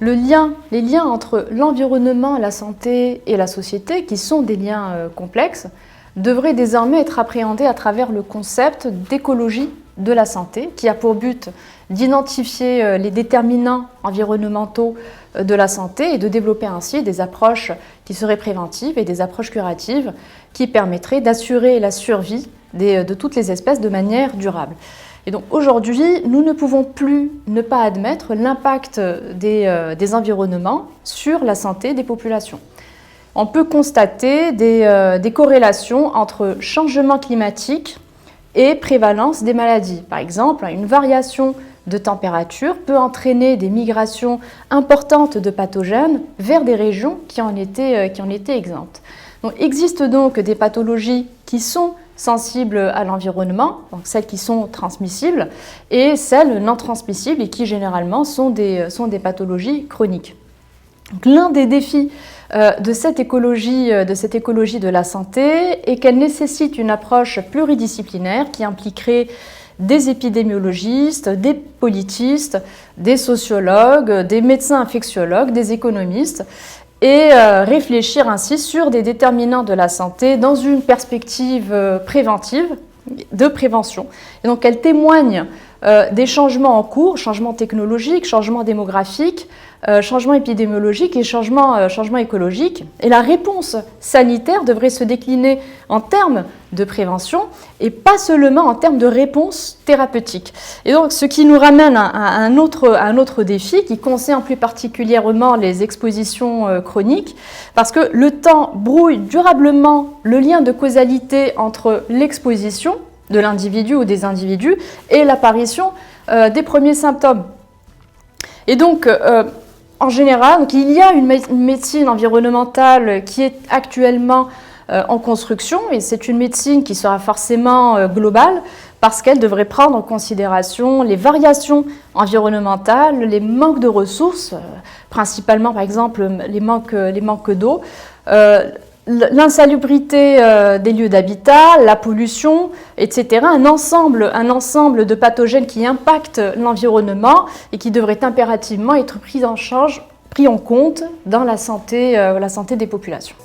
les liens entre l'environnement, la santé et la société, qui sont des liens complexes, devraient désormais être appréhendés à travers le concept d'écologie de la santé, qui a pour but d'identifier les déterminants environnementaux de la santé et de développer ainsi des approches qui seraient préventives et des approches curatives qui permettraient d'assurer la survie de toutes les espèces de manière durable. Et donc aujourd'hui, nous ne pouvons plus ne pas admettre l'impact des environnements sur la santé des populations. On peut constater des corrélations entre changement climatique et prévalence des maladies. Par exemple, une variation de température peut entraîner des migrations importantes de pathogènes vers des régions qui en étaient exemptes. Donc, il existe donc des pathologies qui sont sensibles à l'environnement, donc celles qui sont transmissibles, et celles non transmissibles et qui généralement sont des pathologies chroniques. L'un des défis de cette écologie de la santé est qu'elle nécessite une approche pluridisciplinaire qui impliquerait des épidémiologistes, des politistes, des sociologues, des médecins infectiologues, des économistes, et réfléchir ainsi sur des déterminants de la santé dans une perspective préventive, de prévention. Et donc elle témoigne des changements en cours, changements technologiques, changements démographiques, changements épidémiologiques et changements écologiques. Et la réponse sanitaire devrait se décliner en termes de prévention et pas seulement en termes de réponse thérapeutique. Et donc ce qui nous ramène à un autre défi qui concerne plus particulièrement les expositions chroniques, parce que le temps brouille durablement le lien de causalité entre l'exposition de l'individu ou des individus et l'apparition des premiers symptômes. Et donc, en général, donc, il y a une médecine environnementale qui est actuellement en construction, et c'est une médecine qui sera forcément globale parce qu'elle devrait prendre en considération les variations environnementales, les manques de ressources, principalement par exemple les manques d'eau, l'insalubrité des lieux d'habitat, la pollution, etc. Un ensemble de pathogènes qui impactent l'environnement et qui devraient impérativement être pris en compte dans la santé des populations.